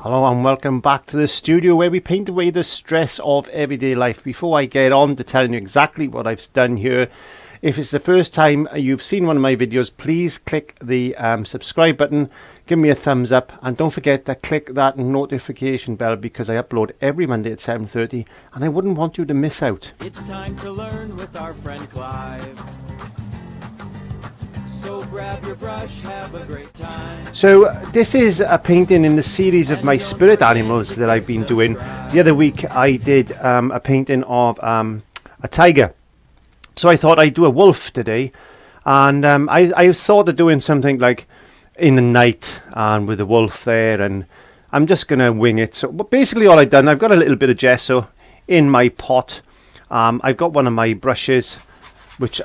Hello and welcome back to the studio where we paint away the stress of everyday life. Before I get on to telling you exactly what I've done here, if it's the first time you've seen one of my videos, please click the subscribe button, give me a thumbs up, and don't forget to click that notification bell because I upload every Monday at 7:30 and I wouldn't want you to miss out. It's time to learn with our friend Clive. So grab your brush, have a great time. So this is a painting in the series of my spirit animals that I've been doing. The other week I did a painting of a tiger. So I thought I'd do a wolf today. And I thought of doing something like in the night and with the wolf there. And I'm just going to wing it. So basically all I've done, I've got a little bit of gesso in my pot. I've got one of my brushes which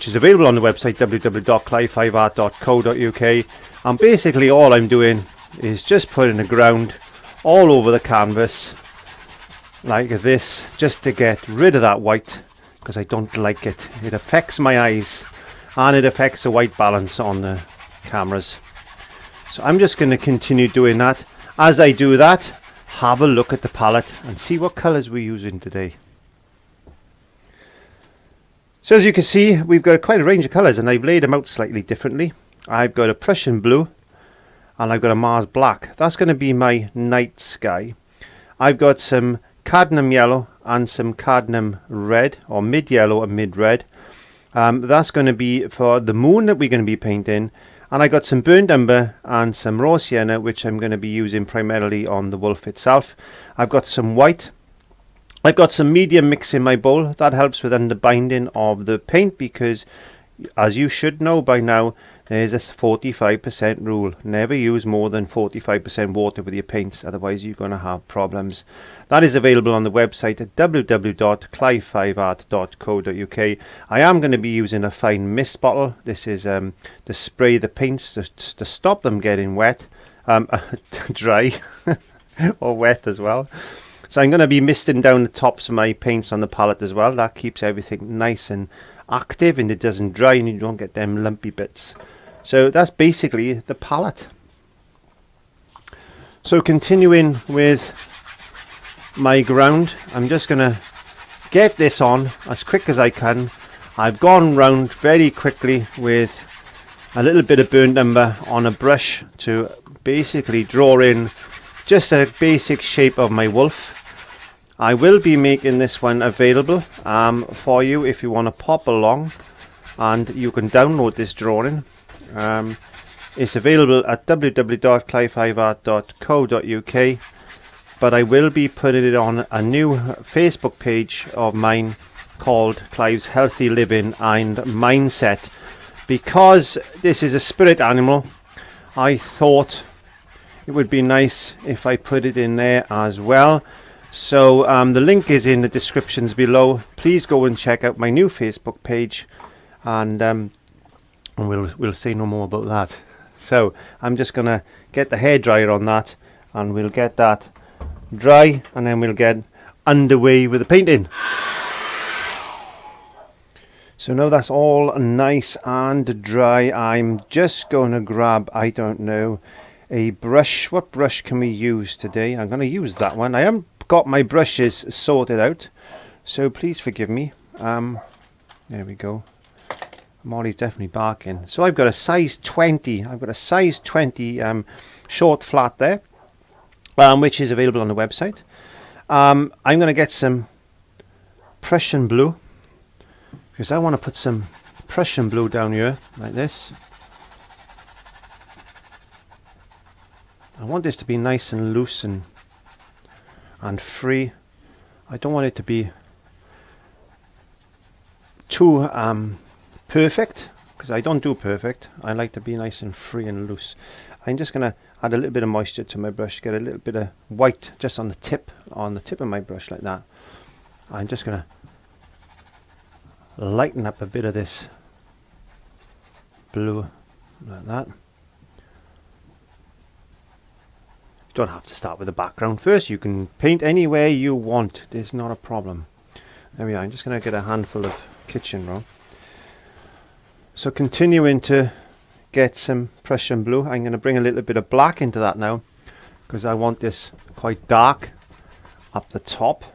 is available on the website www.clive5art.co.uk, and basically all I'm doing is just putting the ground all over the canvas like this, just to get rid of that white because I don't like it. It affects my eyes and it affects the white balance on the cameras. So I'm just going to continue doing that. As I do that, have a look at the palette and see what colours we're using today. So as you can see, we've got quite a range of colours and I've laid them out slightly differently. I've got a Prussian blue and I've got a Mars black. That's going to be my night sky. I've got some cadmium yellow and some cadmium red, or mid yellow and mid red. That's going to be for the moon that we're going to be painting. And I got some burnt umber and some raw sienna, which I'm going to be using primarily on the wolf itself. I've got some white. I've got some medium mix in my bowl. That helps with underbinding of the paint because, as you should know by now, there's a 45% rule. Never use more than 45% water with your paints, otherwise you're going to have problems. That is available on the website at www.clive5art.co.uk. I am going to be using a fine mist bottle. This is to spray the paints to stop them getting wet, dry or wet as well. So I'm going to be misting down the tops of my paints on the palette as well. That keeps everything nice and active and it doesn't dry and you don't get them lumpy bits. So that's basically the palette. So continuing with my ground, I'm just going to get this on as quick as I can. I've gone round very quickly with a little bit of burnt umber on a brush to basically draw in just a basic shape of my wolf. I will be making this one available for you if you want to pop along, and you can download this drawing. It's available at www.clive5art.co.uk, but I will be putting it on a new Facebook page of mine called Clive's Healthy Living and Mindset. Because this is a spirit animal, I thought it would be nice if I put it in there as well. So the link is in the descriptions below. Please go and check out my new Facebook page, and we'll say no more about that. So I'm just gonna get the hairdryer on that, and we'll get that dry, and then we'll get underway with the painting. So now that's all nice and dry, I'm just gonna grab, I don't know, a brush. What brush can we use today? I'm gonna use that one. I haven't got my brushes sorted out, so please forgive me. There we go. Molly's definitely barking. So I've got a size 20. I've got a size 20 short flat there, which is available on the website. I'm going to get some Prussian blue because I want to put some Prussian blue down here like this. I want this to be nice and loose and free. I don't want it to be too perfect, because I don't do perfect. I like to be nice and free and loose. I'm just going to add a little bit of moisture to my brush, get a little bit of white just on the tip of my brush like that. I'm just going to lighten up a bit of this blue like that. You don't have to start with the background first. You can paint anywhere you want. There's not a problem. There we are. I'm just going to get a handful of kitchen roll. So continuing to get some Prussian blue, I'm going to bring a little bit of black into that now because I want this quite dark up the top.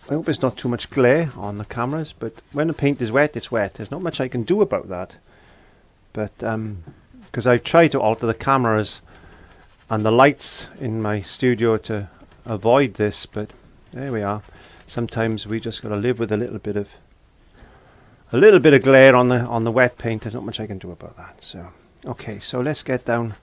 I hope it's not too much glare on the cameras, but when the paint is wet, it's wet. There's not much I can do about that. But because I've tried to alter the cameras and the lights in my studio to avoid this, but there we are. Sometimes we just got to live with a little bit of glare on the wet paint. There's not much I can do about that. So okay, so let's get down.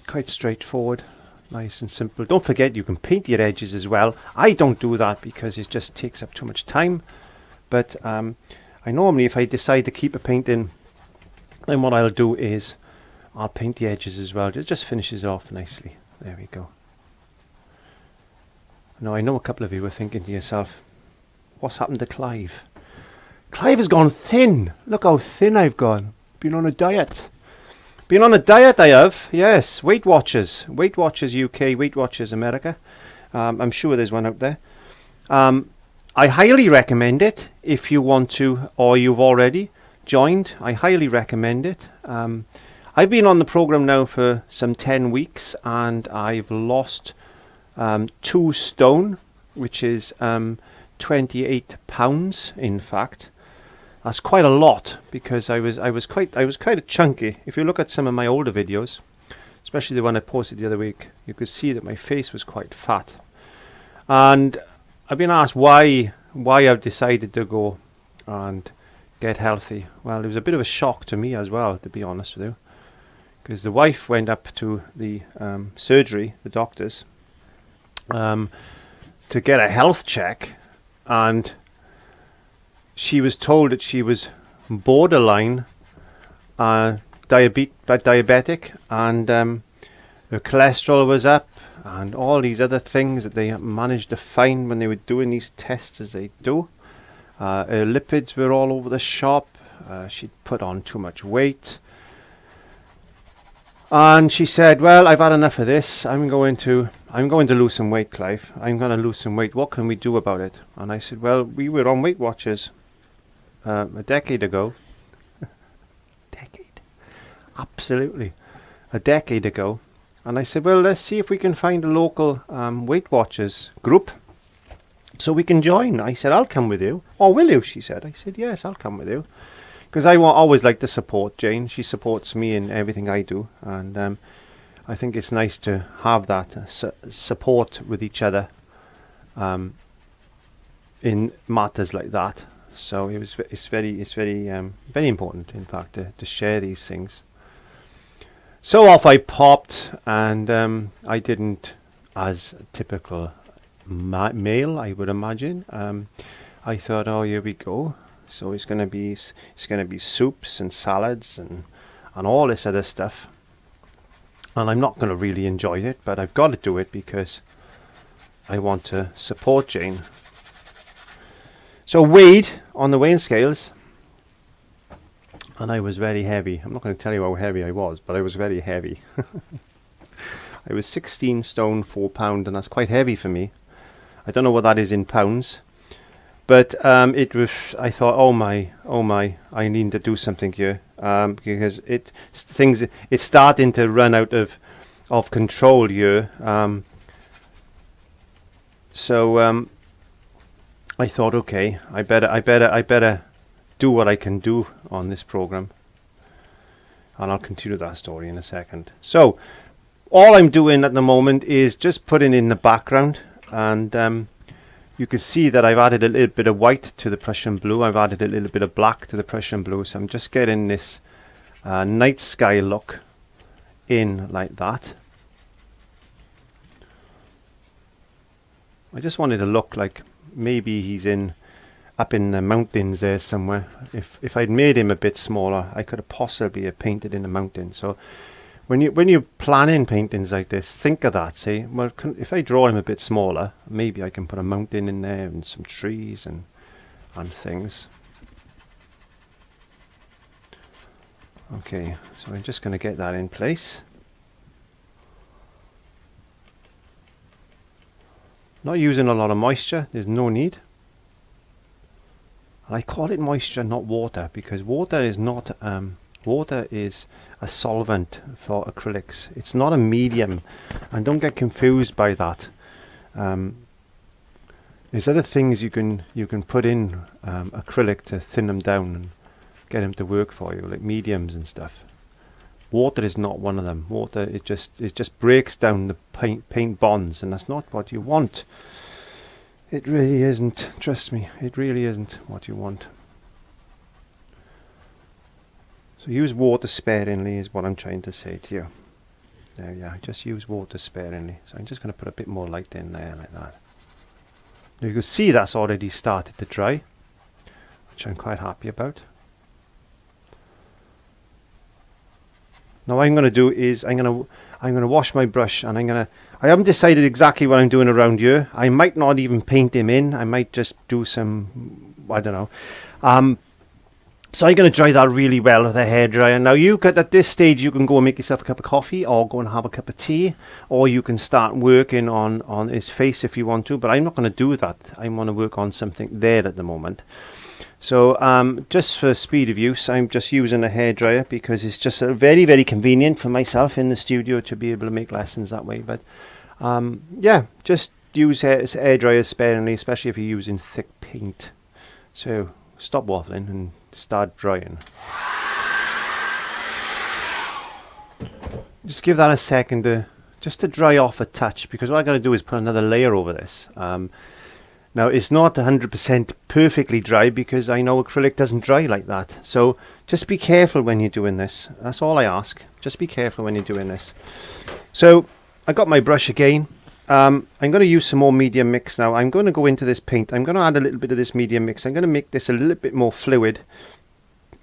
Quite straightforward. Nice and simple. Don't forget you can paint your edges as well. I don't do that because it just takes up too much time. But I normally, if I decide to keep a paint in, then what I'll do is I'll paint the edges as well. It just finishes it off nicely. There we go. Now I know a couple of you were thinking to yourself, what's happened to Clive? Clive has gone thin. Look how thin I've gone. Been on a diet. Been on a diet, I have. Yes, Weight Watchers UK, Weight Watchers America. I'm sure there's one out there. I highly recommend it if you want to, or you've already joined. I highly recommend it. I've been on the program now for some 10 weeks, and I've lost 2 stone, which is 28 pounds. In fact, that's quite a lot because I was quite chunky. If you look at some of my older videos, especially the one I posted the other week, you could see that my face was quite fat. And I've been asked why I've decided to go and get healthy. Well, it was a bit of a shock to me as well, to be honest with you, because the wife went up to the surgery, the doctors, to get a health check, and she was told that she was borderline diabetic, and her cholesterol was up, and all these other things that they managed to find when they were doing these tests as they do. Her lipids were all over the shop. She'd put on too much weight. And she said, well, I've had enough of this. I'm going to lose some weight, Clive. I'm going to lose some weight. What can we do about it? And I said, well, we were on Weight Watchers a decade ago. Absolutely. A decade ago. And I said, well, let's see if we can find a local Weight Watchers group so we can join. I said, I'll come with you. Oh, will you? She said. I said, yes, I'll come with you. Because I always like to support Jane. She supports me in everything I do. And I think it's nice to have that support with each other in matters like that. So it's very important, in fact, to share these things. So off I popped, and I didn't, as typical male, I would imagine. I thought, oh, here we go. So it's gonna be soups and salads and all this other stuff. And I'm not gonna really enjoy it, but I've got to do it because I want to support Jane. So weighed on the weighing scales, and I was very heavy. I'm not going to tell you how heavy I was, but I was very heavy. I was 16 stone 4 pound, and that's quite heavy for me. I don't know what that is in pounds, but it was. I thought, oh my, I need to do something here because it's starting to run out of control here. So I thought, okay, I better do what I can do on this program, and I'll continue that story in a second. So all I'm doing at the moment is just putting in the background, and you can see that I've added a little bit of white to the Prussian blue. I've added a little bit of black to the Prussian blue, so I'm just getting this night sky look in like that. I just wanted to look like maybe he's up in the mountains there somewhere. If I'd made him a bit smaller, I could have possibly painted in the mountain. So when you're planning paintings like this, think of that. Say, well, if I draw him a bit smaller, maybe I can put a mountain in there and some trees and things. Okay, so I'm just going to get that in place. Not using a lot of moisture, there's no need. And I call it moisture, not water, because water is not Water is a solvent for acrylics. It's not a medium, and don't get confused by that. There's other things you can put in acrylic to thin them down and get them to work for you, like mediums and stuff. Water is not one of them. Water, it just breaks down the paint bonds, and that's not what you want. It really isn't. Trust me, it really isn't what you want. So use water sparingly is what I'm trying to say to you. There we are. Just use water sparingly. So I'm just going to put a bit more light in there like that. Now you can see that's already started to dry, which I'm quite happy about. Now what I'm going to do is I'm going to wash my brush, and I haven't decided exactly what I'm doing around here. I might not even paint him in. I might just do some, I don't know. So I'm going to dry that really well with a hairdryer. Now at this stage you can go and make yourself a cup of coffee, or go and have a cup of tea, or you can start working on his face if you want to, but I'm not going to do that. I want to work on something there at the moment. So just for speed of use, I'm just using a hairdryer because it's just very, very convenient for myself in the studio to be able to make lessons that way. But yeah, just use hairdryers sparingly, especially if you're using thick paint. So stop waffling and start drying. Just give that a second just to dry off a touch, because what I'm going to do is put another layer over this. Now it's not 100% perfectly dry, because I know acrylic doesn't dry like that. So just be careful when you're doing this. That's all I ask. Just be careful when you're doing this. So I got my brush again. I'm going to use some more medium mix now. I'm going to go into this paint. I'm going to add a little bit of this medium mix. I'm going to make this a little bit more fluid,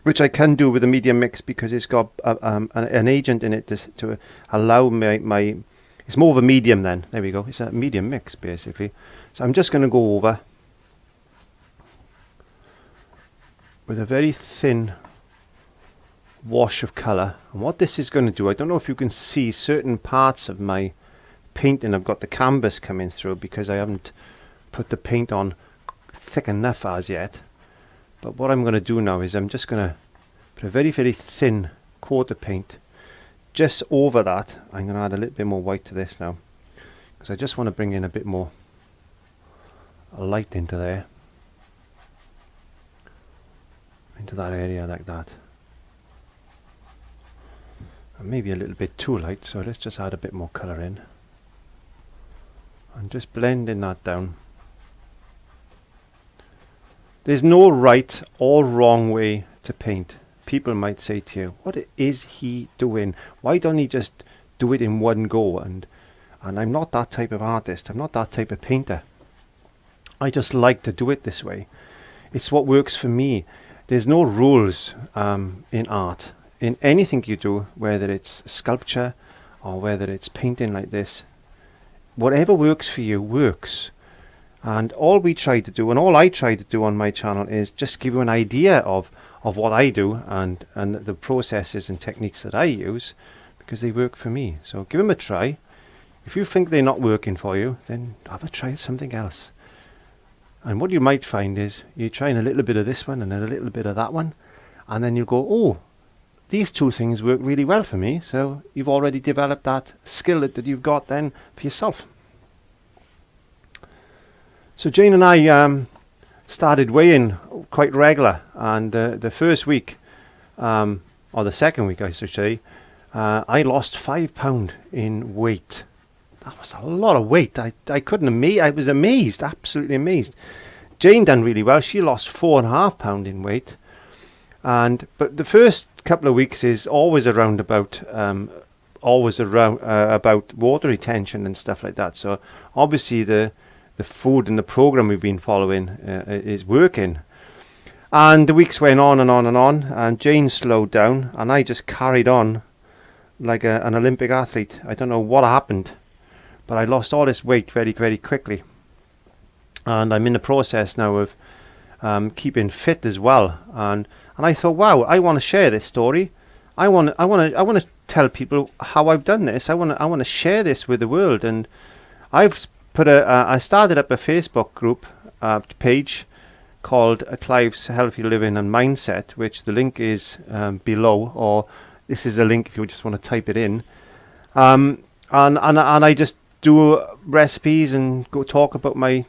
which I can do with a medium mix because it's got an agent in it to allow my it's more of a medium then. There we go. It's a medium mix basically. So I'm just going to go over with a very thin wash of colour. And what this is going to do, I don't know if you can see certain parts of my painting. I've got the canvas coming through because I haven't put the paint on thick enough as yet. But what I'm going to do now is I'm just going to put a very, very thin coat of paint just over that. I'm going to add a little bit more white to this now, because I just want to bring in a bit more light into there, into that area like that. And maybe a little bit too light, so let's just add a bit more colour in and just blending that down. There's no right or wrong way to paint. People might say to you, what is he doing? Why don't he just do it in one go? And I'm not that type of artist. I'm not that type of painter. I just like to do it this way. It's what works for me. There's no rules in art. In anything you do, whether it's sculpture or whether it's painting like this, whatever works for you works. And all we try to do, and all I try to do on my channel, is just give you an idea of what I do and the processes and techniques that I use, because they work for me. So give them a try. If you think they're not working for you, then have a try at something else. And what you might find is you're trying a little bit of this one and then a little bit of that one, and then you go, oh, these two things work really well for me. So you've already developed that skill that you've got then for yourself. So Jane and I started weighing quite regular, and the first week, or the second week I should say, I lost 5 pound in weight. That was a lot of weight. I couldn't I was amazed, absolutely amazed. Jane done really well. She lost 4.5 pound in weight, but the first couple of weeks is always around about about water retention and stuff like that. So obviously the food and the program we've been following is working. And the weeks went on and on and on, and Jane slowed down, and I just carried on like an Olympic athlete. I don't know what happened, but I lost all this weight very, very quickly. And I'm in the process now of keeping fit as well. And I thought, wow, I want to share this story. I want to tell people how I've done this. I want to share this with the world. And I've I started up a Facebook group page called Clive's Healthy Living and Mindset, which the link is below, or this is a link if you just want to type it in. And I just do recipes and go talk about my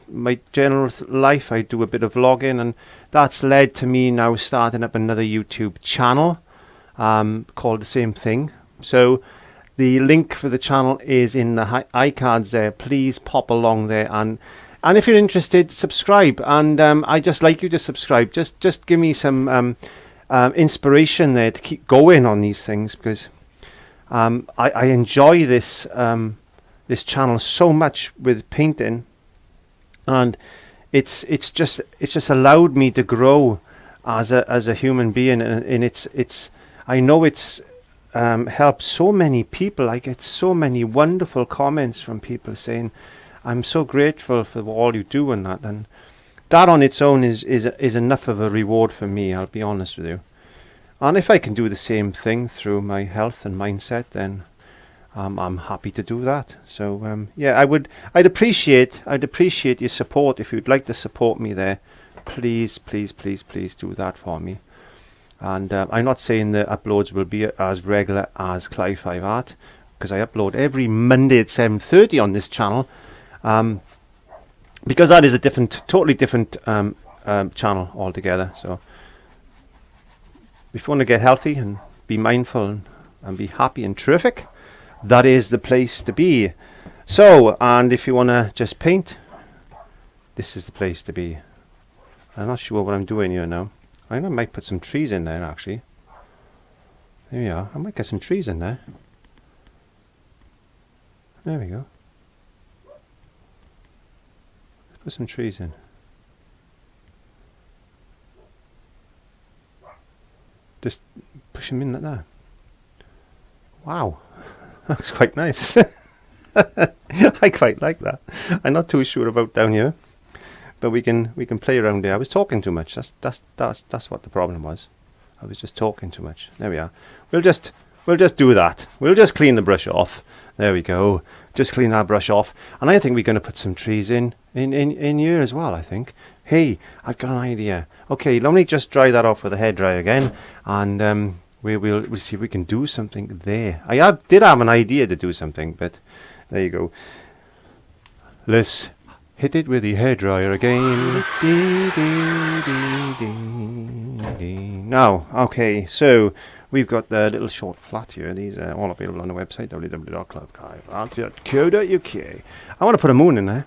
general life. I do a bit of vlogging, and that's led to me now starting up another YouTube channel called the same thing. So the link for the channel is in the iCards there. Please pop along there, and if you're interested, subscribe. And I just like you to subscribe. Just give me some inspiration there to keep going on these things, because I enjoy this this channel so much with painting, and it's just allowed me to grow as a human being, and it's I know it's helped so many people. I get so many wonderful comments from people saying, I'm so grateful for all you do, and that on its own is enough of a reward for me, I'll be honest with you. And if I can do the same thing through my health and mindset, then I'm happy to do that. So yeah, I'd appreciate your support. If you'd like to support me there, please do that for me. And I'm not saying the uploads will be as regular as Clive 5 Art, because I upload every Monday at 7:30 on this channel, because that is a totally different channel altogether. So if you want to get healthy and be mindful and be happy and terrific, that is the place to be. So, and if you want to just paint, this is the place to be. I'm not sure what I'm doing here now. I know I might put some trees in there actually. There we are. I might get some trees in there. There we go. Let's put some trees in. Just push them in like that. Wow. That looks quite nice. I quite like that. I'm not too sure about down here, but we can play around there. I was talking too much. That's what the problem was. I was just talking too much. There we are. We'll just do that. We'll just clean the brush off. There we go. Just clean that brush off. And I think we're going to put some trees in here as well, I think. Hey, I've got an idea. Okay, let me just dry that off with a hairdryer again, and we'll see if we can do something there. I did have an idea to do something, but there you go. Let's hit it with the hairdryer again. Now, okay, so we've got the little short flat here. These are all available on the website, www.clubclive.co.uk. I want to put a moon in there.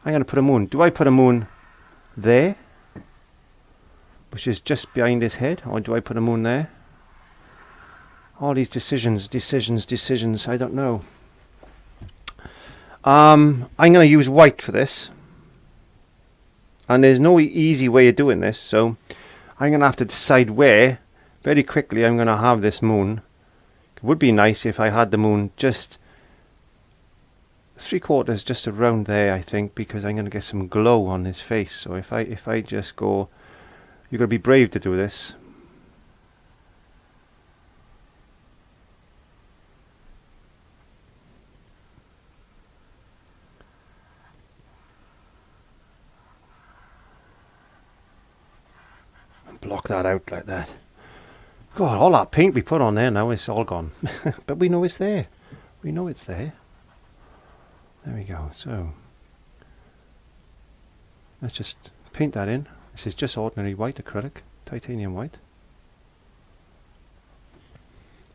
I'm going to put a moon. Do I put a moon there, which is just behind his head, or do I put a moon there? All these decisions, I don't know. I'm going to use white for this, and there's no easy way of doing this, so I'm going to have to decide where very quickly I'm going to have this moon. It would be nice if I had the moon just 3/4 just around there, I think, because I'm going to get some glow on his face. So if I just go, you've got to be brave to do this. And block that out like that. God, all that paint we put on there now is all gone. But we know it's there. We know it's there. There we go. So let's just paint that in. This is just ordinary white acrylic, titanium white.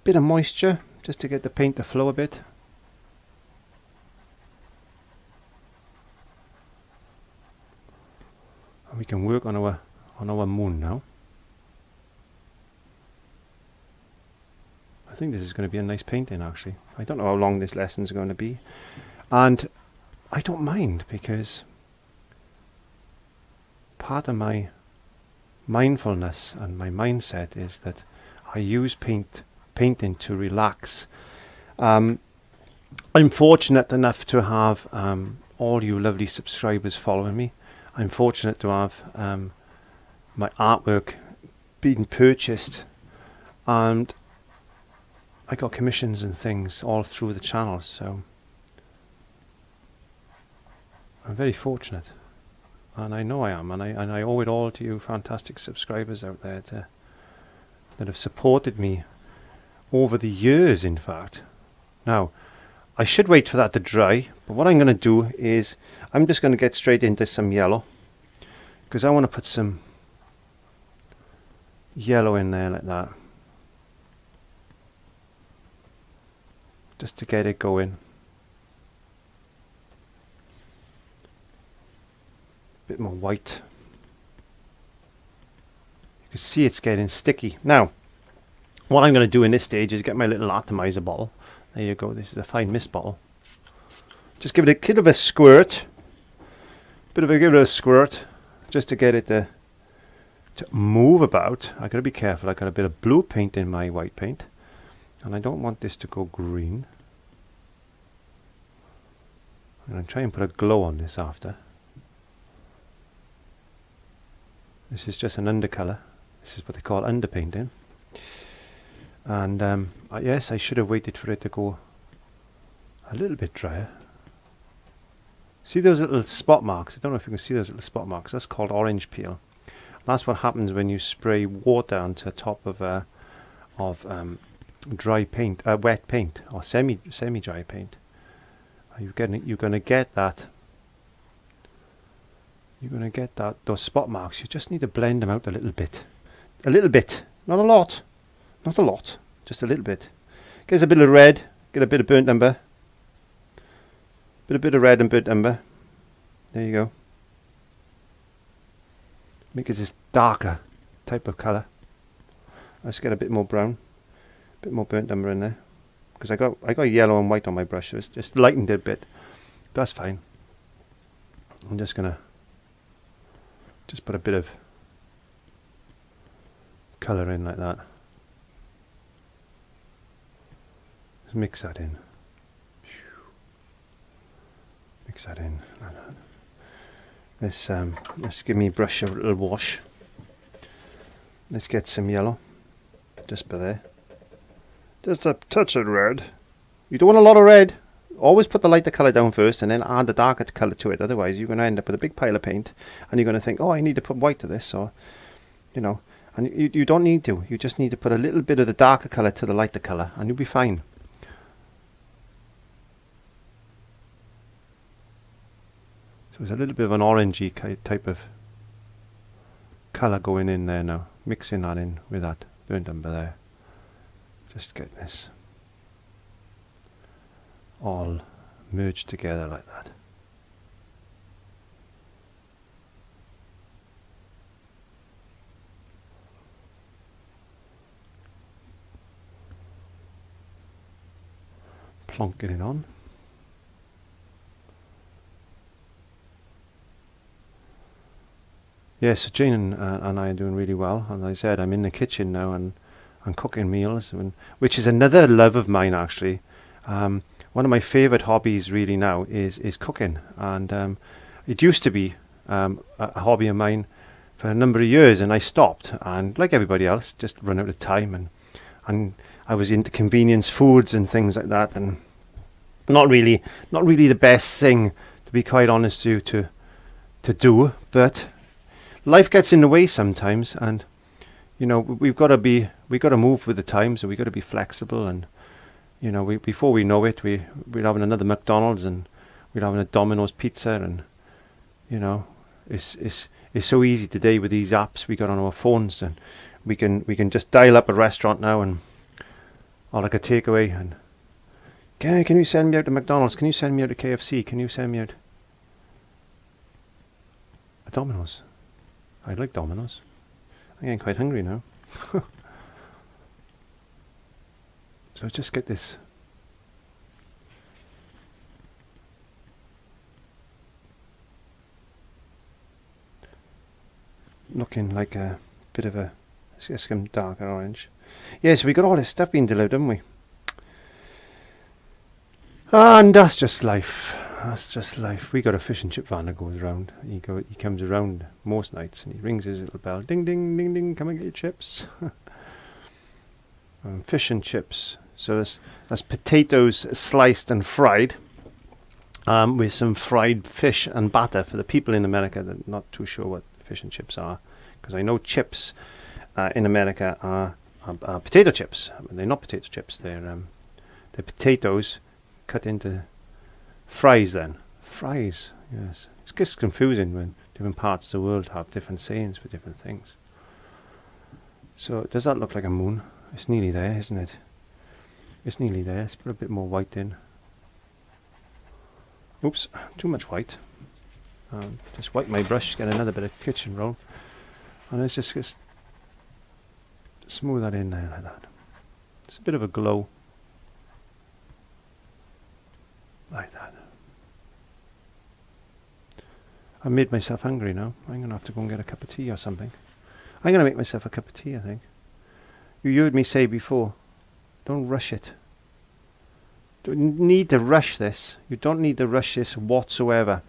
Bit of moisture just to get the paint to flow a bit. And we can work on our moon now. I think this is going to be a nice painting actually. I don't know how long this lesson is going to be. And I don't mind, because part of my mindfulness and my mindset is that I use painting to relax. I'm fortunate enough to have all you lovely subscribers following me. I'm fortunate to have my artwork being purchased, and I got commissions and things all through the channel, so I'm very fortunate. and I know I am, and I owe it all to you fantastic subscribers out there that have supported me over the years, in fact. Now, I should wait for that to dry, but what I'm going to do is I'm just going to get straight into some yellow, because I want to put some yellow in there like that, just to get it going. Bit more white. You can see it's getting sticky. Now, what I'm going to do in this stage is get my little atomizer bottle. There you go. This is a fine mist bottle. Just give it a bit of a squirt. Give it a squirt, just to get it to move about. I got to be careful. I got a bit of blue paint in my white paint, and I don't want this to go green. I'm going to try and put a glow on this after. This is just an undercolor. This is what they call underpainting. And yes, I should have waited for it to go a little bit drier. See those little spot marks? I don't know if you can see those little spot marks. That's called orange peel. That's what happens when you spray water onto the top of dry paint, wet paint, or semi-dry paint. You're going to get that. You're going to get those spot marks. You just need to blend them out a little bit, not a lot, just a little bit. Get a bit of red, get a bit of burnt umber, bit of red and burnt umber. There you go. Make it this darker type of colour. Let's get a bit more brown, a bit more burnt umber in there, because I got yellow and white on my brush, so it's just lightened it a bit. That's fine. I'm just gonna put a bit of colour in like that. Just mix that in. Mix that in. Let's give me brush a little wash. Let's get some yellow, just by there. Just a touch of red. You don't want a lot of red. Always put the lighter colour down first and then add the darker colour to it. Otherwise you're going to end up with a big pile of paint and you're going to think, oh, I need to put white to this, or, you know, and you don't need to. You just need to put a little bit of the darker colour to the lighter colour and you'll be fine. So there's a little bit of an orangey type of colour going in there now. Mixing that in with that burnt umber there. Just get this all merged together like that. Plonking it on. Yes, so Jane and I are doing really well. As I said, I'm in the kitchen now and I'm cooking meals, which is another love of mine actually. One of my favourite hobbies really now is cooking, and it used to be a hobby of mine for a number of years, and I stopped, and like everybody else, just run out of time, and I was into convenience foods and things like that, and not really the best thing, to be quite honest with you, to do, but life gets in the way sometimes, and you know, we've got to move with the times, and we've got to be flexible. And you know, before we know it, we're having another McDonald's, and we're having a Domino's pizza, and you know, it's so easy today with these apps we got on our phones, and we can just dial up a restaurant now, and or like a takeaway, and can you send me out to McDonald's? Can you send me out to KFC? Can you send me out a Domino's? I like Domino's. I'm getting quite hungry now. So just get this looking like a bit of a, let's get some darker orange. Yeah, so we got all this stuff being delivered, haven't we? And that's just life. That's just life. We got a fish and chip van that goes around. He comes around most nights and he rings his little bell. Ding, ding, ding, ding. Come and get your chips. Fish and chips. So that's potatoes sliced and fried. with some fried fish and batter for the people in America that are not too sure what fish and chips are, because I know chips in America are potato chips. They're not potato chips. They're potatoes cut into fries. Then fries, yes. It gets confusing when different parts of the world have different sayings for different things. So does that look like a moon? It's nearly there, isn't it? It's nearly there. Let's put a bit more white in. Oops, too much white. Just wipe my brush, get another bit of kitchen roll, and let's just smooth that in there like that. It's a bit of a glow. Like that. I made myself hungry now. I'm going to have to go and get a cup of tea or something. I'm going to make myself a cup of tea, I think. You heard me say before, don't rush it. Don't need to rush this. You don't need to rush this whatsoever.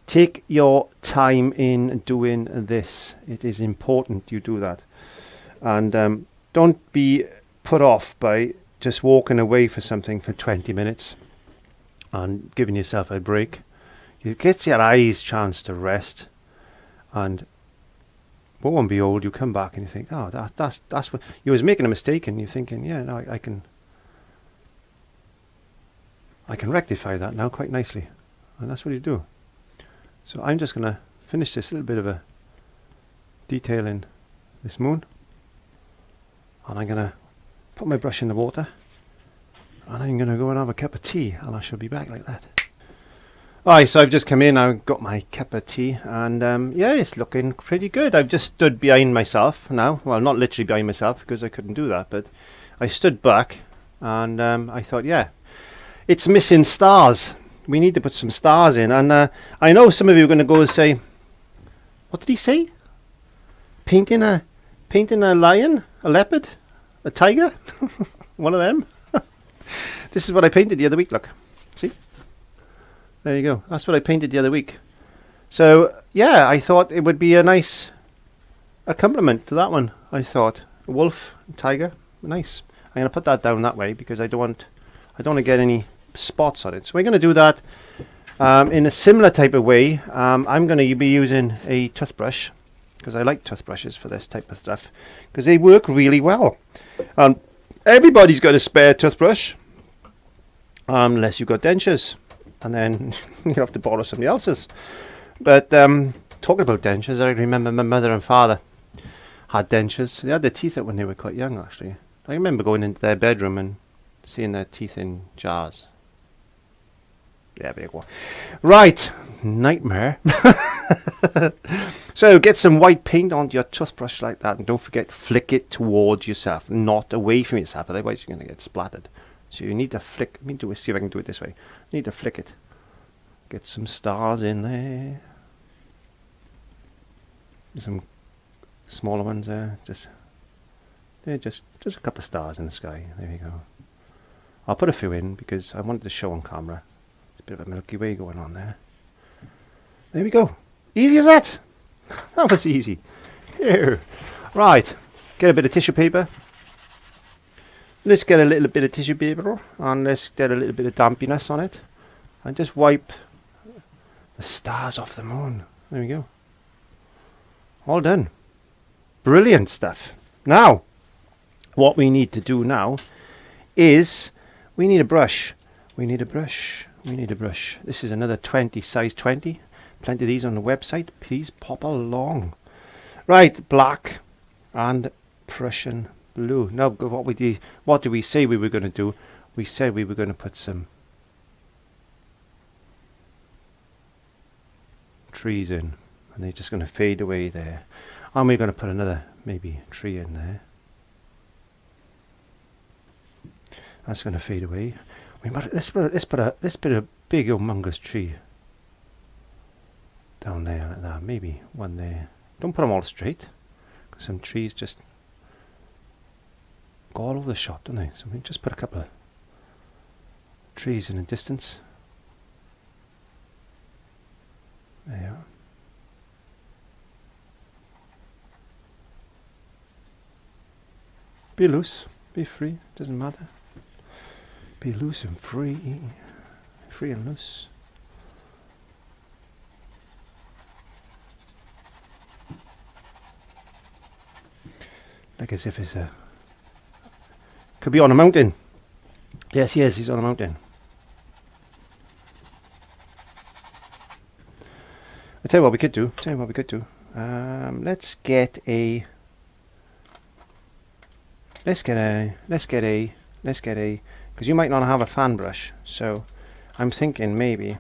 Take your time in doing this. It is important you do that. And don't be put off by just walking away for something for 20 minutes and giving yourself a break. It gets your eyes a chance to rest, and lo and behold, you come back and you think, oh, that's what you was making a mistake, and you're thinking, yeah, no, I can rectify that now quite nicely, and that's what you do. So I'm just going to finish this little bit of a detail in this moon, and I'm going to put my brush in the water, and I'm going to go and have a cup of tea, and I shall be back like that. Alright, so I've just come in, I've got my cup of tea, and yeah, it's looking pretty good. I've just stood behind myself now. Well, not literally behind myself, because I couldn't do that, but I stood back, and I thought, yeah, it's missing stars. We need to put some stars in, and I know some of you are going to go and say, what did he say? Painting a lion? A leopard? A tiger? One of them? This is what I painted the other week, look. See? There you go. That's what I painted the other week. So, yeah, I thought it would be a nice accompaniment to that one. I thought. Wolf, tiger, nice. I'm going to put that down that way because I don't want to get any spots on it. So we're going to do that in a similar type of way. I'm going to be using a toothbrush because I like toothbrushes for this type of stuff because they work really well. Everybody's got a spare toothbrush unless you've got dentures. And then you have to borrow somebody else's. But talking about dentures, I remember my mother and father had dentures. They had their teeth out when they were quite young, actually. I remember going into their bedroom and seeing their teeth in jars. Yeah, big one. Right, nightmare. So get some white paint onto your toothbrush like that, and don't forget, flick it towards yourself, not away from yourself, otherwise you're going to get splattered. So you need to flick. Let me see if I can do it this way. You need to flick it. Get some stars in there. Some smaller ones there. Just a couple of stars in the sky. There you go. I'll put a few in because I wanted to show on camera. There's a bit of a Milky Way going on there. There we go. Easy as that. That was easy. Here. Right. Get a bit of tissue paper. Let's get a little bit of tissue paper and let's get a little bit of dampiness on it and just wipe the stars off the moon. There we go. All done. Brilliant stuff. Now, what we need to do now is we need a brush. We need a brush. This is another 20, size 20. Plenty of these on the website. Please pop along. Right, black and Prussian blue. Now, what did we say we were going to do? We said we were going to put some trees in, and they're just going to fade away there. And we're going to put another maybe tree in there. That's going to fade away. Let's put a big humongous tree down there like that. Maybe one there. Don't put them all straight, because some trees just go all over the shot, don't they? So we just put a couple of trees in the distance. There you are. Be loose, be free, doesn't matter. Be loose and free. Free and loose. like as if it's a... Could be on a mountain. Yes, he is. He's on a mountain. I'll tell you what we could do. Let's get a... Because you might not have a fan brush. So I'm thinking maybe...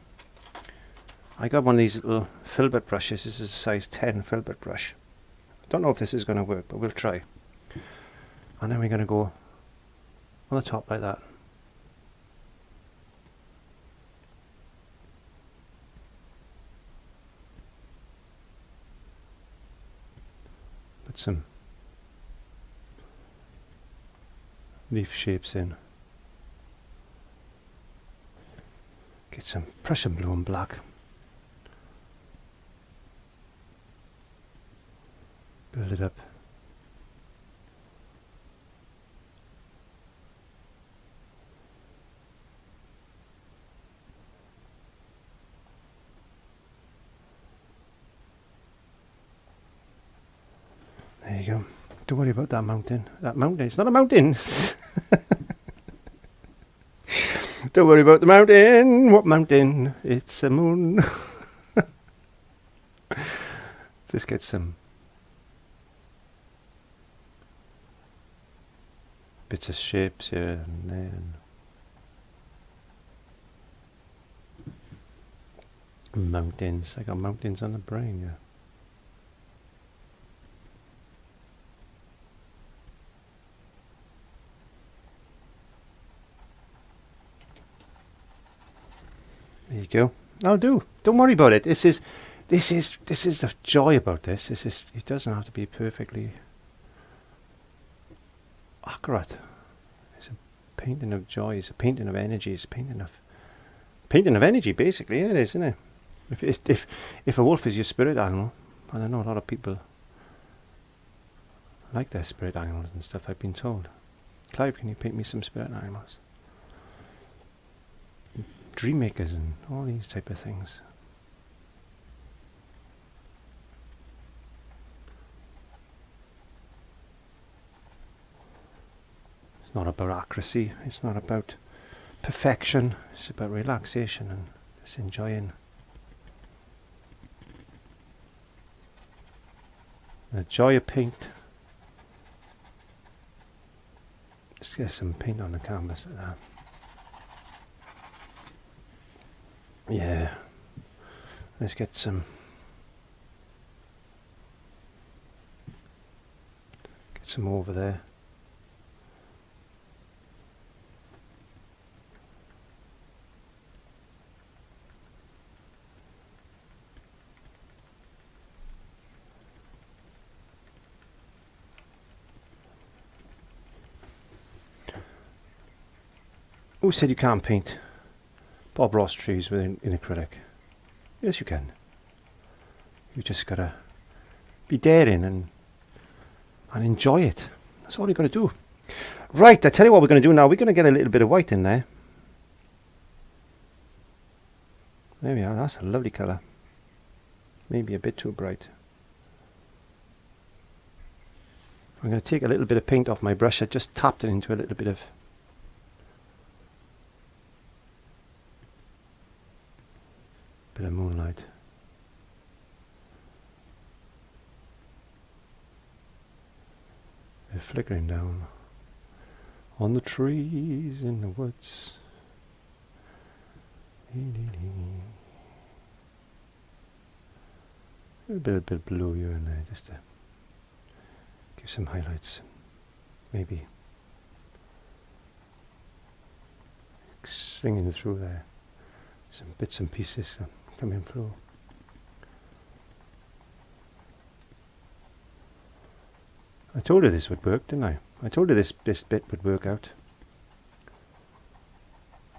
I got one of these little filbert brushes. This is a size 10 filbert brush. Don't know if this is going to work, but we'll try. And then we're going to go on the top like that. Put some leaf shapes in. Get some Prussian blue and black. Build it up. There you go. Don't worry about that mountain. That mountain. It's not a mountain. Don't worry about the mountain. What mountain? It's a moon. Let's get some bits of shapes here and there. Mountains. I got mountains on the brain, yeah. There you go. I'll do. Don't worry about it. This is the joy about this. It doesn't have to be perfectly accurate. It's a painting of joy. It's a painting of energy. It's a painting of energy. Basically, it is, isn't it? If a wolf is your spirit animal, and I know a lot of people like their spirit animals and stuff. I've been told. Clive, can you paint me some spirit animals? Dream makers and all these type of things. It's not about accuracy, it's not about perfection, it's about relaxation and just enjoying the joy of paint. Just get some paint on the canvas like that. Yeah, let's get some over there. Who said you can't paint Bob Ross trees in acrylic? Yes, you can. You just gotta be daring and enjoy it. That's all you gotta do. Right, I tell you what we're gonna do now. We're gonna get a little bit of white in there. There we are. That's a lovely colour. Maybe a bit too bright. I'm gonna take a little bit of paint off my brush. I just tapped it into a little bit of moonlight. They're flickering down on the trees in the woods. A bit of blue here and there just to give some highlights. Maybe singing through there. Some bits and pieces coming through. I told her this would work, didn't I? I told her this bit would work out.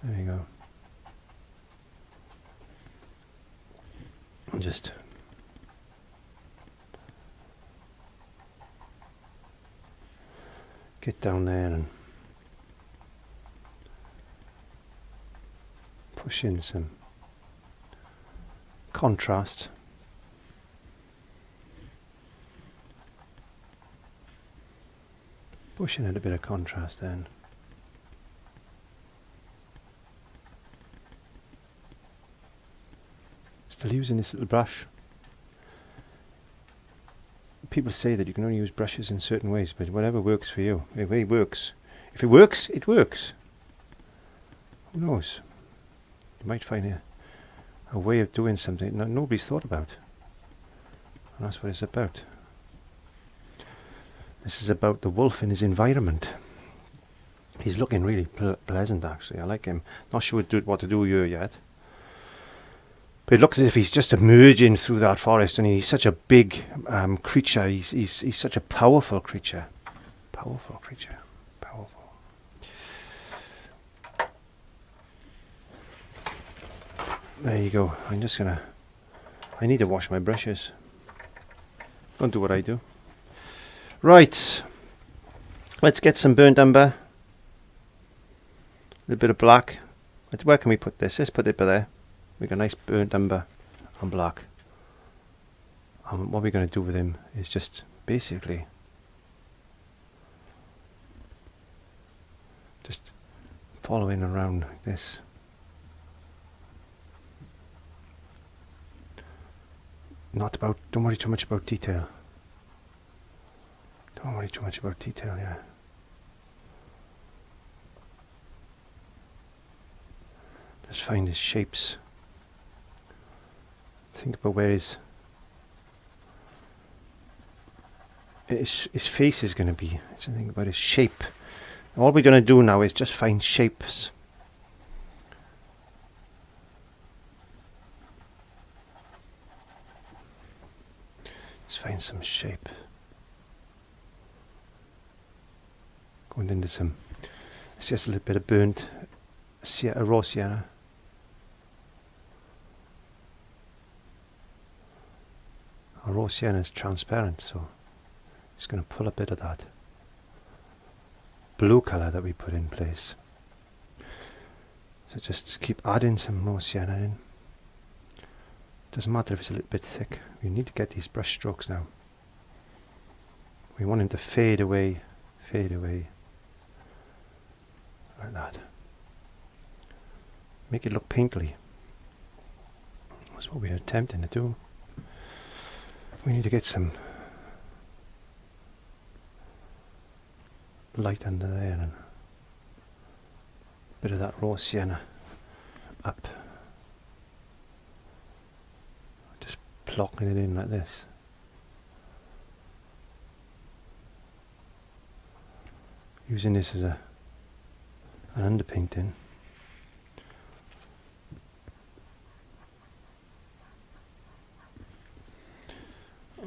There you go. And just get down there and push in some contrast. Pushing in a bit of contrast then. Still using this little brush. People say that you can only use brushes in certain ways, but whatever works for you, it works. If it works, it works. Who knows? You might find a way of doing something nobody's thought about. And that's what it's about. This is about the wolf in his environment. He's looking really pleasant actually. I like him. Not sure what to do here yet. But it looks as if he's just emerging through that forest, and he's such a big creature. He's such a powerful creature. Powerful creature. Powerful. There you go. I need to wash my brushes. Don't do what I do. Right. Let's get some burnt umber. A little bit of black. Where can we put this? Let's put it by there. We got nice burnt umber and black. And what we're going to do with him is just basically just following around like this. Don't worry too much about detail. Don't worry too much about detail, yeah. Just find his shapes. Think about where his face is going to be. Just think about his shape. All we're going to do now is just find shapes. Just find some shape. Going into some. It's just a little bit of burnt raw sienna. Our raw sienna is transparent, so it's going to pull a bit of that blue colour that we put in place. So just keep adding some raw sienna in. Doesn't matter if it's a little bit thick. We need to get these brush strokes now. We want him to fade away like that. Make it look painterly. That's what we're attempting to do. We need to get some light under there and a bit of that raw sienna up. Just plonking it in like this. Using this as an underpainting.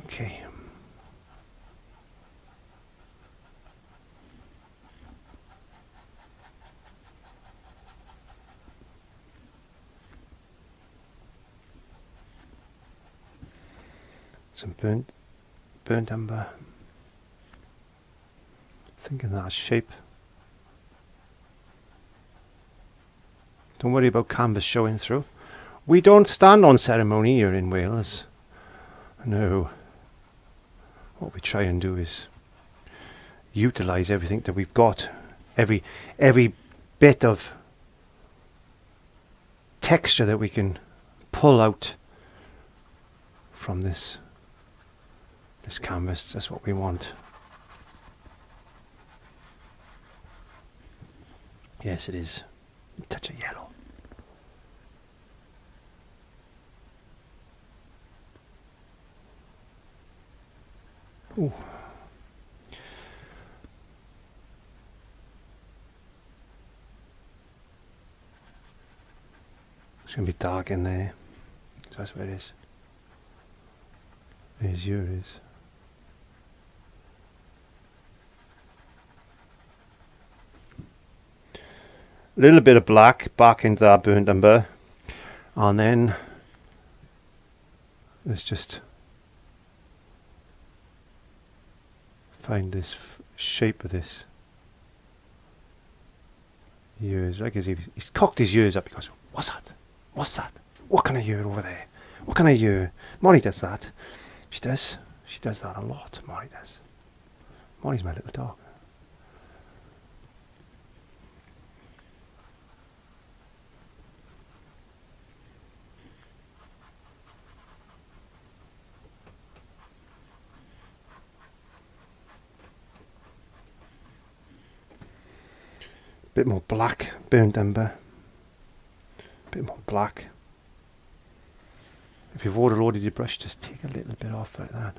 Okay. Some burnt umber. Thinking that shape. Don't worry about canvas showing through. We don't stand on ceremony here in Wales. No. What we try and do is utilize everything that we've got, every bit of texture that we can pull out from this canvas. That's what we want. Yes, it is. A touch of yellow. Ooh. It's going to be dark in there. So that's where it is. There's yours. A little bit of black back into that burnt umber. And then let's just find this shape of this ears. Like as if he's cocked his ears up. He goes, "What's that? What's that? What kind of ear over there? What kind of ear?" Molly does that. She does that a lot. Molly does. Molly's my little dog. Bit more black, burnt umber. Bit more black. If you've overloaded your brush, just take a little bit off like that.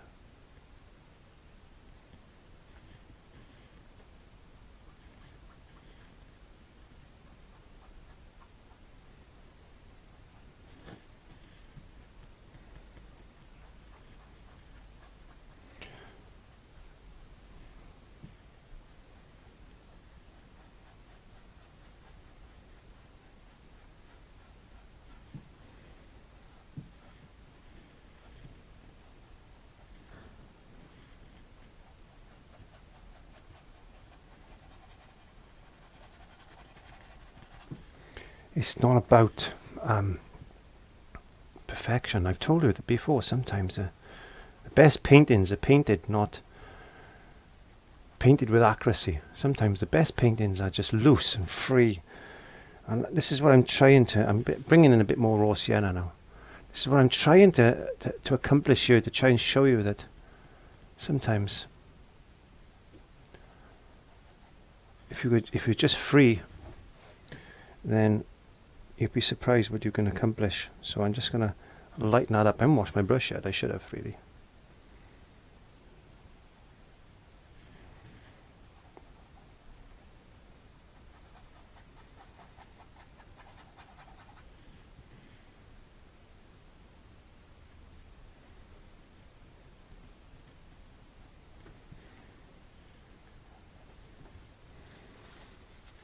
It's not about perfection. I've told you that before. Sometimes the best paintings are painted with accuracy. Sometimes the best paintings are just loose and free. And this is what I'm trying to. I'm bringing in a bit more raw sienna now. This is what I'm trying to accomplish here, to try and show you that sometimes if you're just free, then you'd be surprised what you can accomplish. So I'm just going to lighten that up. I haven't washed my brush yet. I should have, really.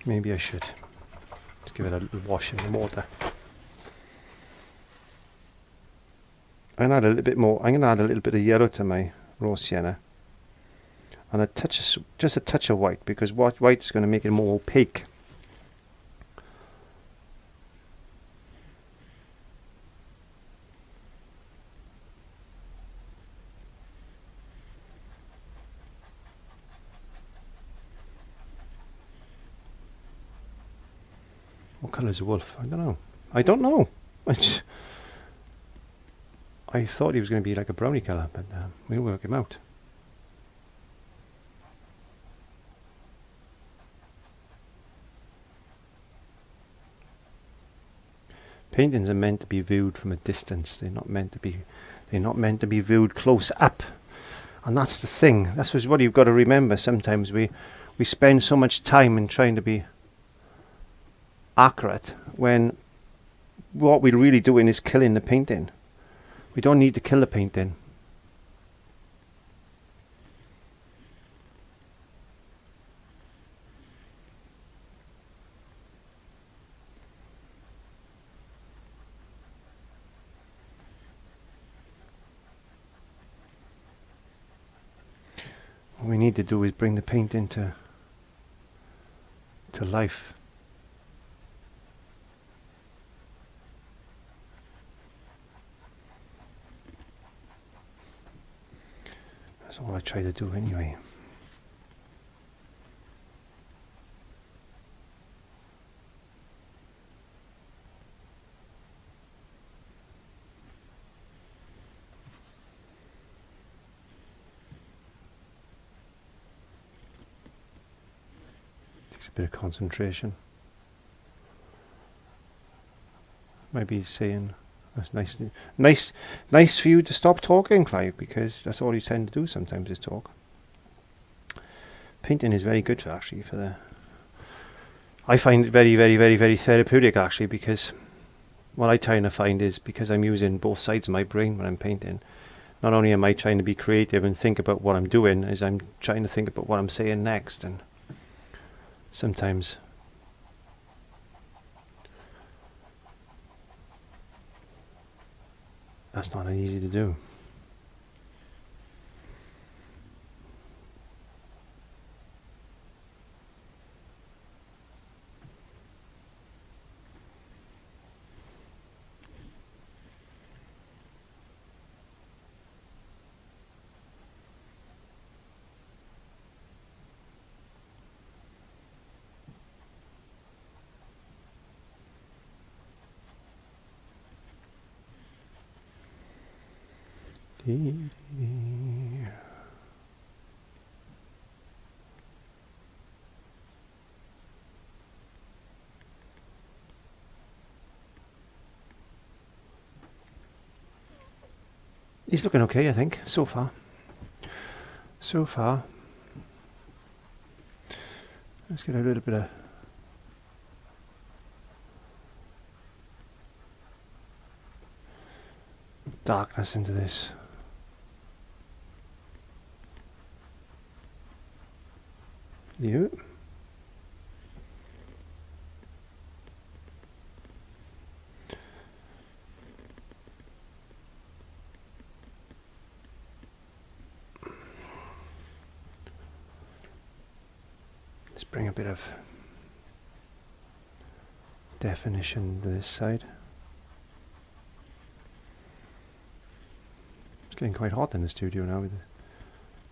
Maybe I should just give it a little wash in the water. I'm going to add a little bit more. I'm going to add a little bit of yellow to my raw sienna, and just a touch of white, because white's going to make it more opaque. What colour is a wolf? I don't know. I thought he was going to be like a brownie colour, but we'll work him out. Paintings are meant to be viewed from a distance. They're not meant to be viewed close up. And that's the thing. That's what you've got to remember. Sometimes we spend so much time in trying to be accurate, when what we're really doing is killing the painting. We don't need to kill the painting. What we need to do is bring the paint into life. That's all I try to do anyway. Takes a bit of concentration. Maybe saying, that's nice for you to stop talking, Clive, because that's all you tend to do sometimes, is talk. Painting is very good I find it very, very, very, very therapeutic, actually, because what I try to find is, because I'm using both sides of my brain when I'm painting, not only am I trying to be creative and think about what I'm doing, is I'm trying to think about what I'm saying next, and sometimes that's not easy to do. he's looking okay, I think, so far. So far. Let's get a little bit of darkness into this. Yeah. Let's bring a bit of definition to this side. It's getting quite hot in the studio now. The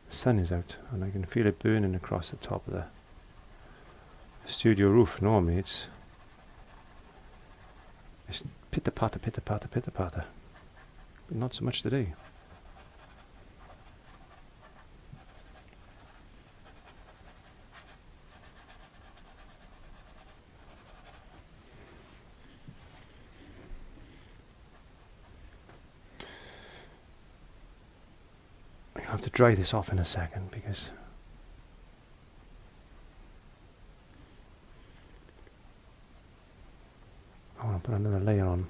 sun is out and I can feel it burning across the top of the studio roof. Normally it's pitter-patter, pitter-patter, pitter-patter, but not so much today. I have to dry this off in a second because I want to put another layer on.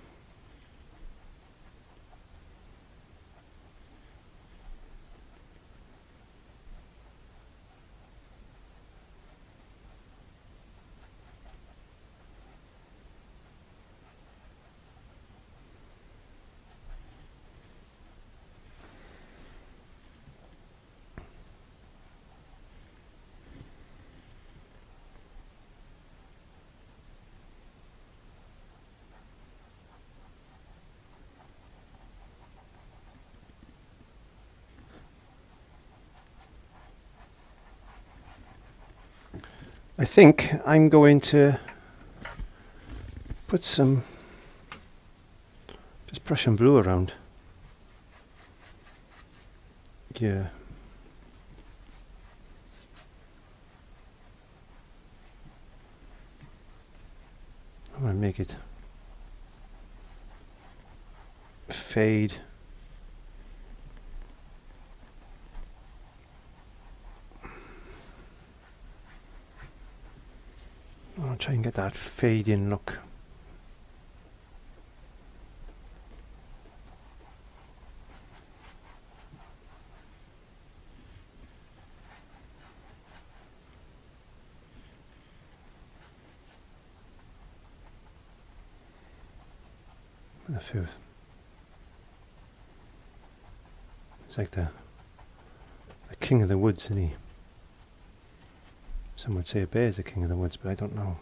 I think I'm going to put some just Prussian blue around. Yeah. I'm going to make it fade. I'll try and get that fade-in look. And a few. It's like the king of the woods, isn't he? Some would say a bear is the king of the woods, but I don't know.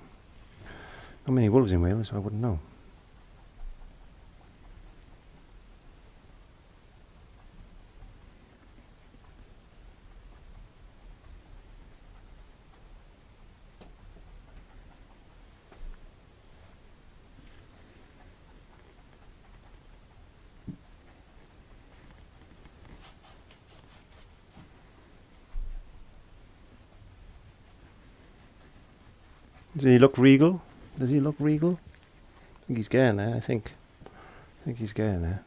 Not many wolves in Wales, so I wouldn't know. Does he look regal? Does he look regal? I think he's getting there, I think he's getting there.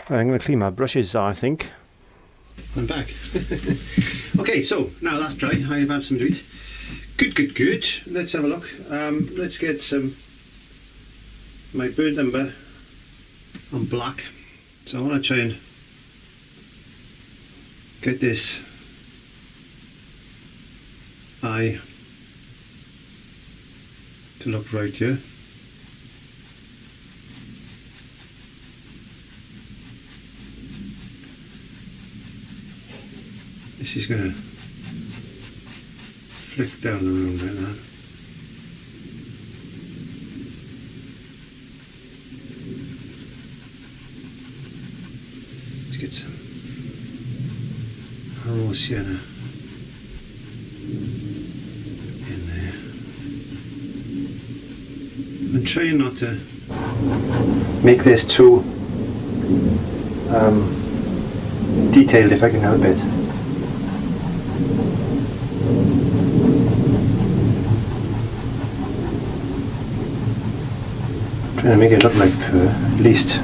Right, I'm going to clean my brushes, I think. I'm back. Okay, so now that's dry. I've had some to eat. Good. Let's have a look. Let's get some my burnt umber on black. So I want to try and get this eye to look right here. This is going to flick down the room like that. Let's get some raw sienna trying not to make this too detailed if I can help it. Trying to make it look like fur, at least.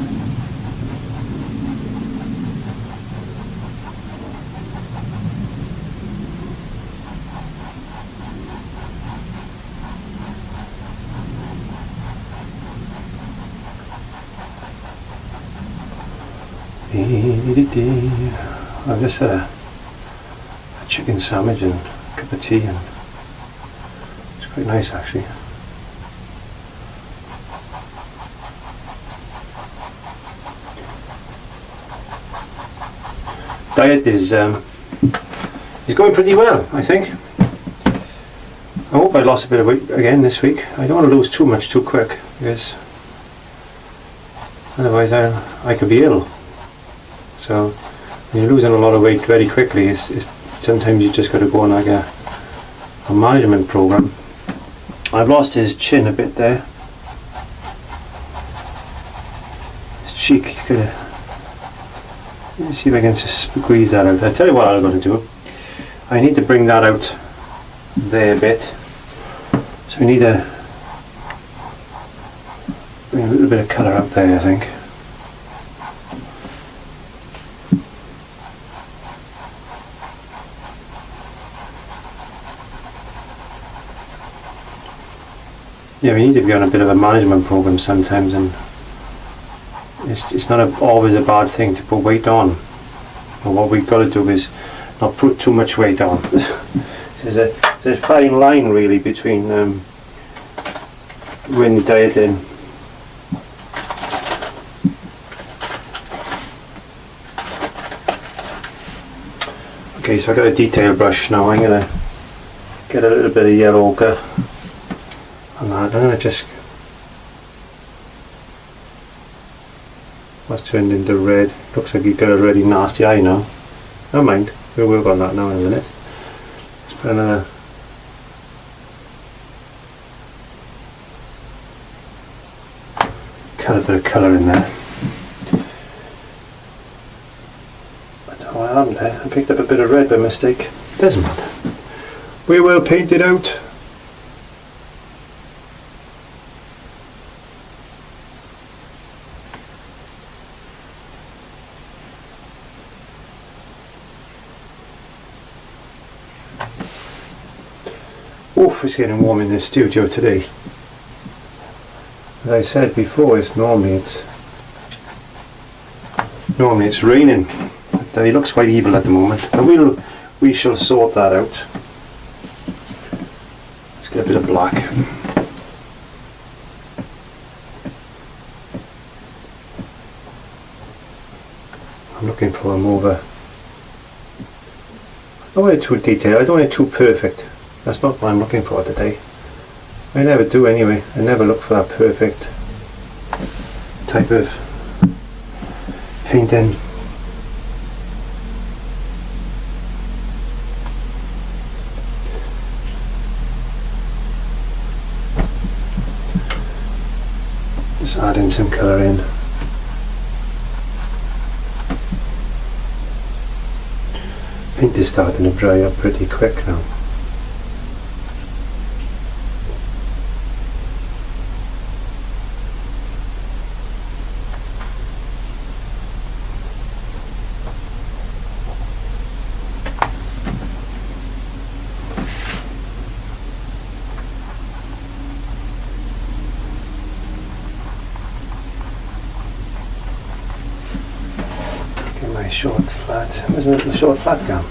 I've just had a chicken sandwich and a cup of tea, and it's quite nice actually. Diet is going pretty well, I think. I hope I lost a bit of weight again this week. I don't want to lose too much too quick, because otherwise I could be ill. So when you're losing a lot of weight very quickly, it's sometimes you just got to go on like a management program. I've lost his chin a bit there. His cheek, let's see if I can just squeeze that out. I'll tell you what I'm going to do. I need to bring that out there a bit. So we need to bring a little bit of colour out there, I think. Yeah, we need to be on a bit of a management program sometimes, and it's not always a bad thing to put weight on. But what we've got to do is not put too much weight on. There's a fine line really between when dieting. Okay, so I've got a detail brush now. I'm going to get a little bit of yellow ochre on that. I'm going to just, that's turned into red. Looks like you've got a really nasty eye now. Never mind, we'll work on that now in a minute. Let's put another bit of colour in there. I don't know what happened there. I picked up a bit of red by mistake. Doesn't matter. We will paint it out. Oof, it's getting warm in the studio today. As I said before, normally it's raining. It looks quite evil at the moment, but we shall sort that out. Let's get a bit of black. I'm looking for a more of a, I don't want it too detailed, I don't want it too perfect. That's not what I'm looking for today. I never do anyway. I never look for that perfect type of painting. Just adding some colour in. Paint is starting to dry up pretty quick now. Short flat. Where's the little short flat gone?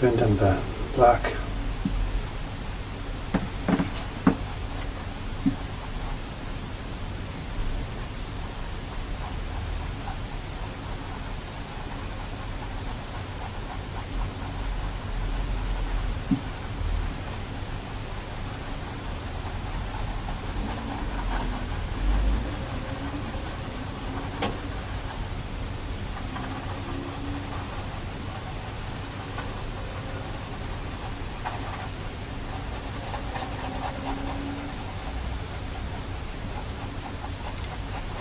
Burnt umber black.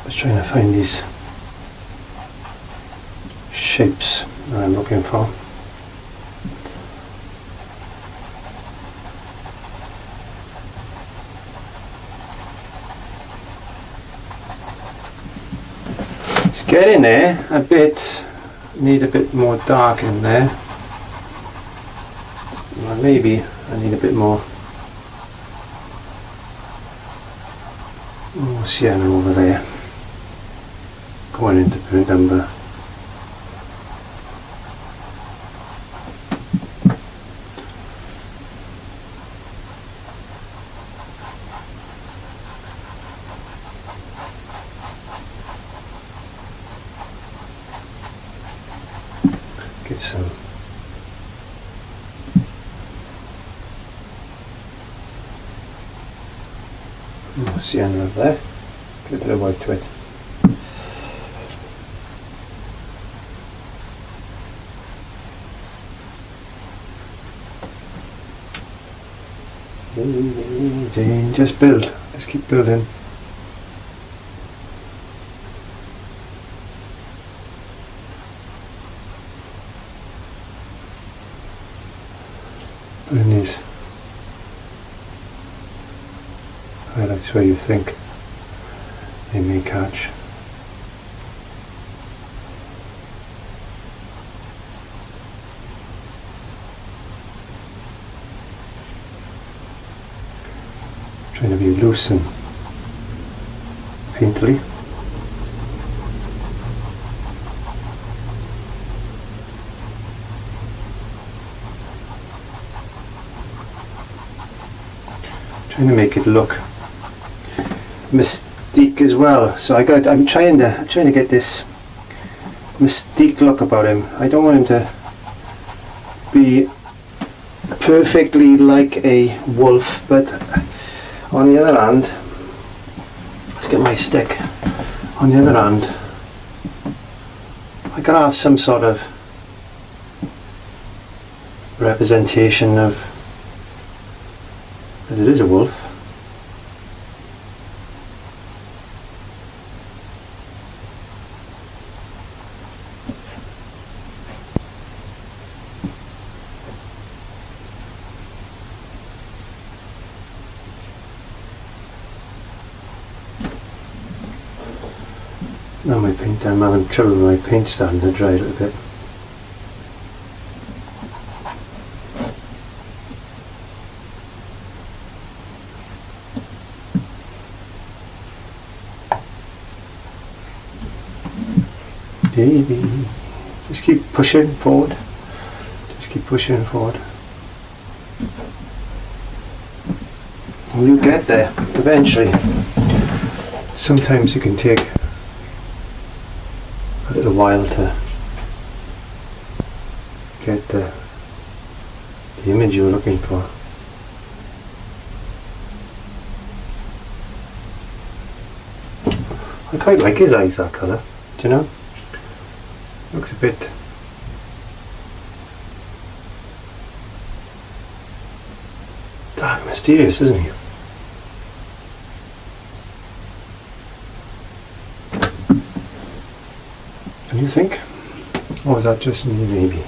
Just trying to find these shapes that I'm looking for. It's getting there a bit. Need a bit more dark in there. Well, maybe I need a bit more sienna over there. Going into burnt umber. Get some sienna up there. Get a bit of white to it. Just build. Just keep building. Putting these highlights where you think they may catch. Trying to be loose and painterly. Trying to make it look mystique as well. So I'm trying to get this mystique look about him. I don't want him to be perfectly like a wolf, but on the other hand, let's get my stick. On the other hand, I gotta have some sort of representation of that it is a wolf. Now my paint, I'm having trouble with my paint starting to dry a little bit. Baby, just keep pushing forward. Just keep pushing forward. And you get there eventually. Sometimes it can take a little while to get the image you're looking for. I quite like his eyes, that colour, do you know? Looks a bit dark and mysterious, isn't he? What do you think? Or is that just me, maybe?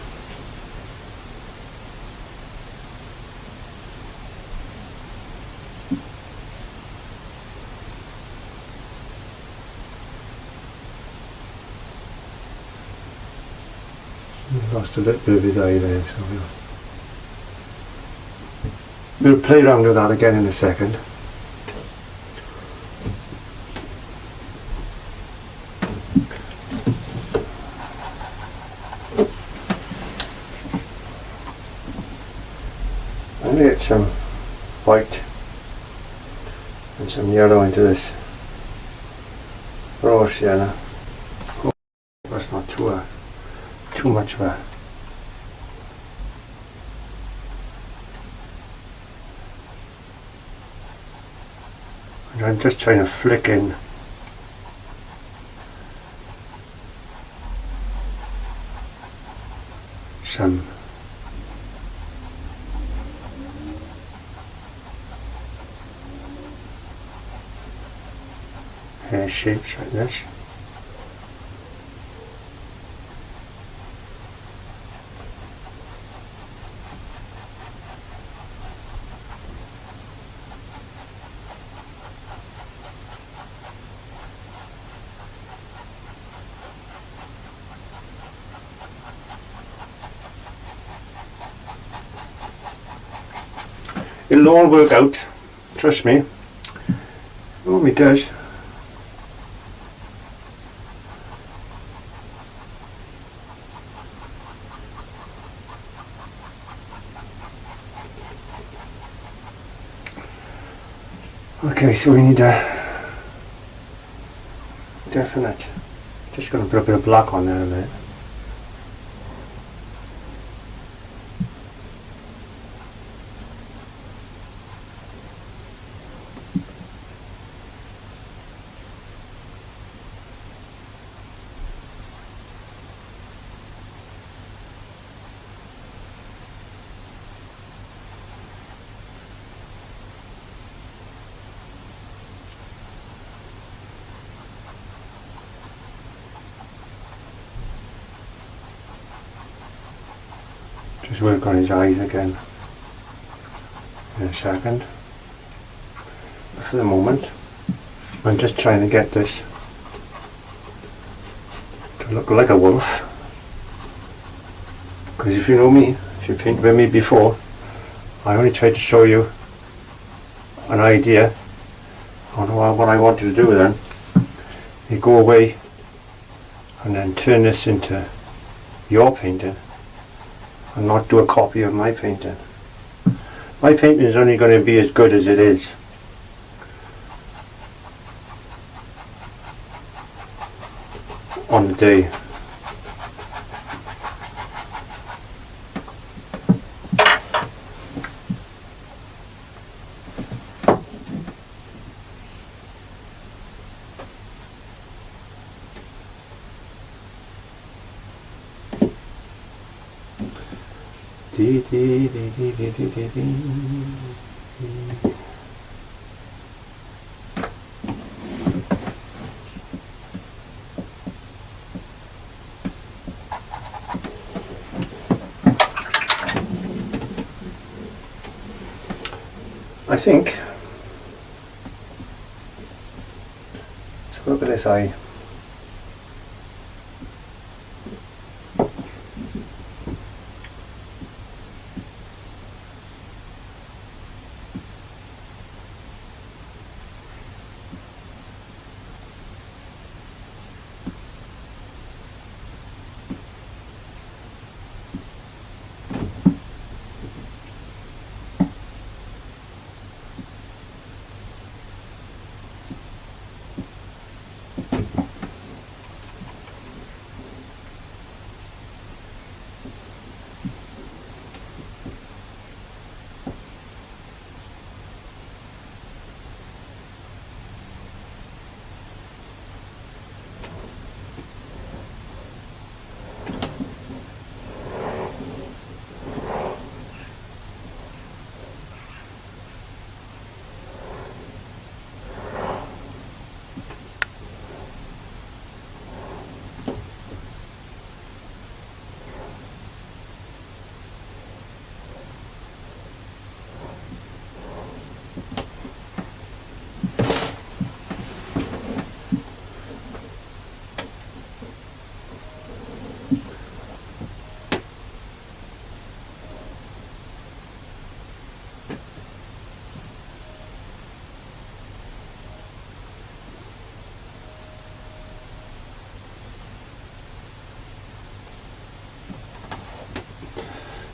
Lost a little bit of his eye there, so we'll play around with that again in a second. I'm going to get some white and some yellow into this raw sienna. Oh, that's not too much of a and I'm just trying to flick in some hair shapes like this. It'll all work out, trust me. Oh, it does. Okay, so we need a definite. Just going to put a bit of black on there in a minute. Just work on his eyes again in a second. For the moment, I'm just trying to get this to look like a wolf. Because if you know me, if you've painted with me before, I only tried to show you an idea on what I wanted to do then. You go away and then turn this into your painting and not do a copy of my painting. My painting is only going to be as good as it is. On the day. Dee, dee, dee, dee, dee, dee, dee, dee. I think, let's look at this eye.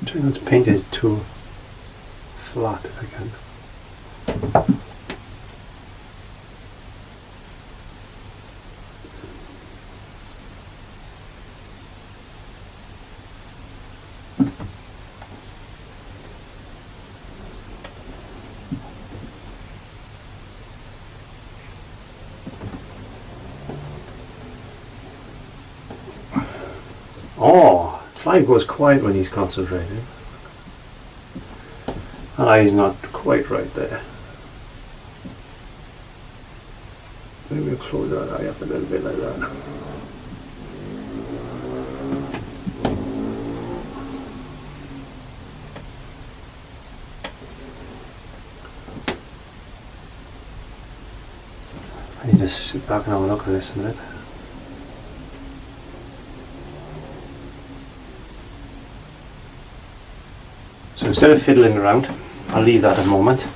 Try not to paint it too flat if I can. Oh, Clive goes quiet when he's concentrating. And he's not quite right there. Maybe we'll close that eye up a little bit like that. I need to sit back and have a look at this a minute. So instead of fiddling around, I'll leave that a moment.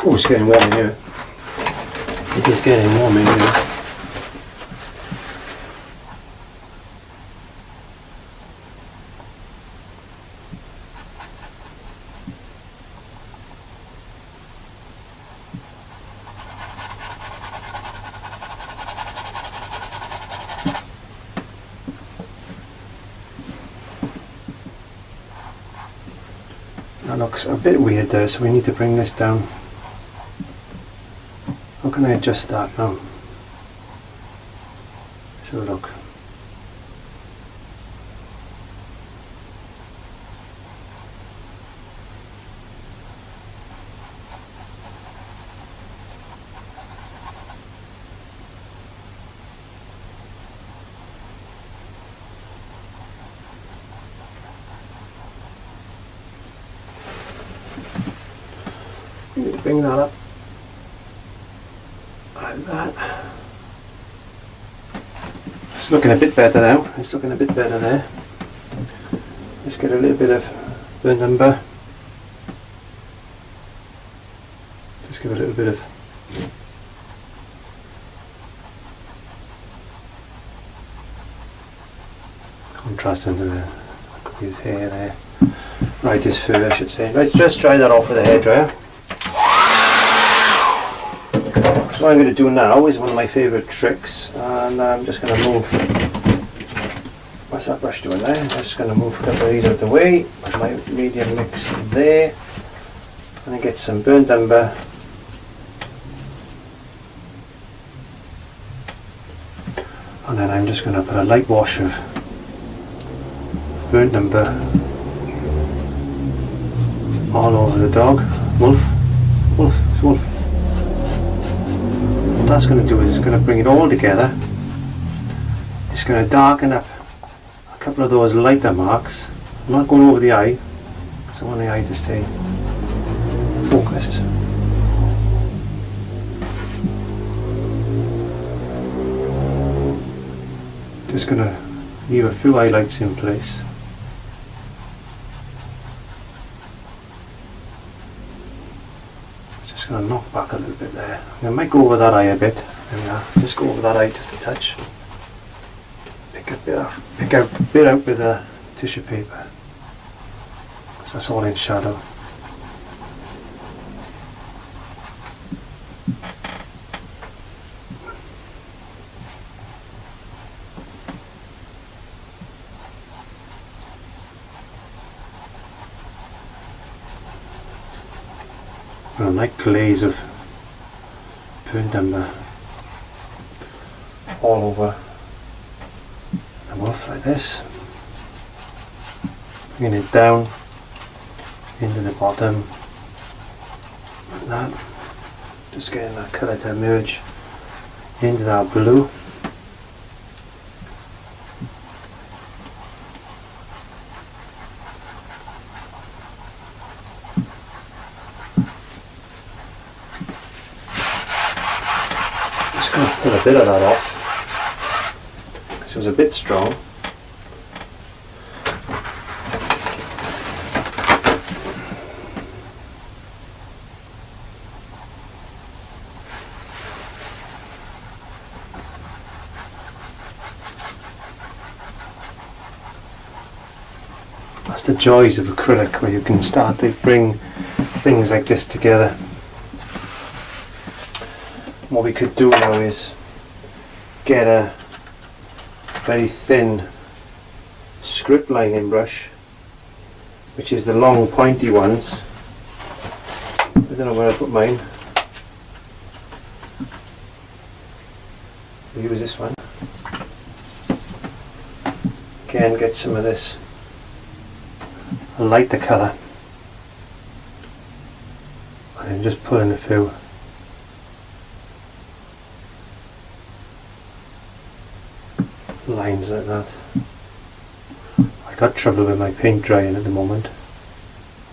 Oh, it's getting warm in here. It is getting warm in here. That looks a bit weird there, so we need to bring this down. How can I adjust that now? Let's have a look. Bring that up like that. It's looking a bit better now. It's looking a bit better there. Let's get a little bit of burnt umber. Just give a little bit of contrast into his hair there. Right, his fur I should say. Let's just dry that off with a hairdryer. So what I'm going to do now is one of my favourite tricks, and I'm just going to move. What's that brush doing there? I'm just going to move a couple of these out of the way. Put my medium mix there, and I get some burnt umber. And then I'm just going to put a light wash of burnt umber all over the dog. Wolf, wolf, it's wolf. What that's going to do is it's going to bring it all together. It's going to darken up a couple of those lighter marks. I'm not going over the eye, because I want the eye to stay focused. Just going to leave a few highlights in place. Just going to knock back a little bit there. I might go over that eye a bit. There we are. Just go over that eye just a touch. Pick a bit out with a tissue paper. So that's all in shadow. A light glaze of burnt umber all over the wolf like this, bringing it down into the bottom like that, just getting that colour to emerge into that blue. Pull a bit of that off because it was a bit strong. That's the joys of acrylic, where you can start to bring things like this together. What we could do now is get a very thin script lining brush, which is the long pointy ones. I don't know where I put mine. We'll use this one. Again, get some of this a lighter colour, and then just put in a few lines like that. I got trouble with my paint drying at the moment.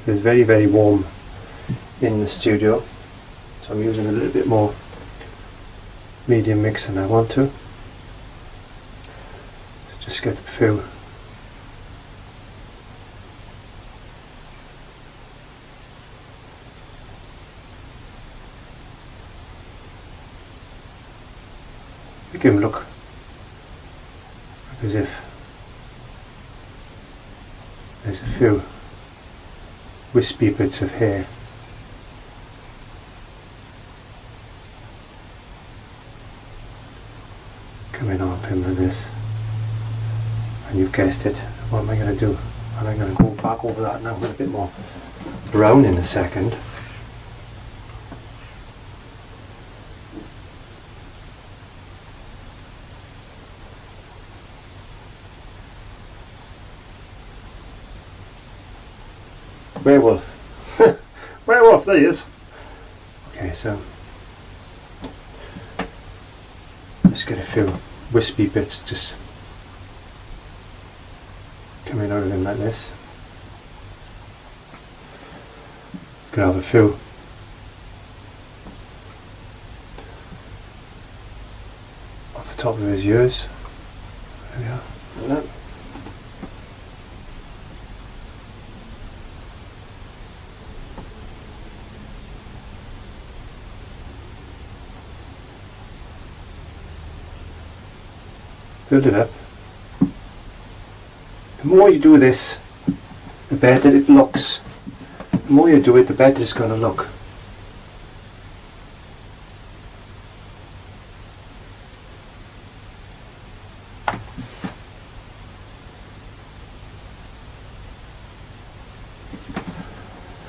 It's very, very warm in the studio, so I'm using a little bit more medium mix than I want to. Just get a few make him look as if there's a few wispy bits of hair. Coming off him like this. And you've guessed it. What am I going to do? And I'm going to go back over that now with a bit more brown in a second. Werewolf. Werewolf, there he is. Okay, so let's get a few wispy bits just coming out of him like this. Could have a few off the top of his ears. There we are. Like that. Build it up. The more you do this, the better it looks. The more you do it, the better it's going to look.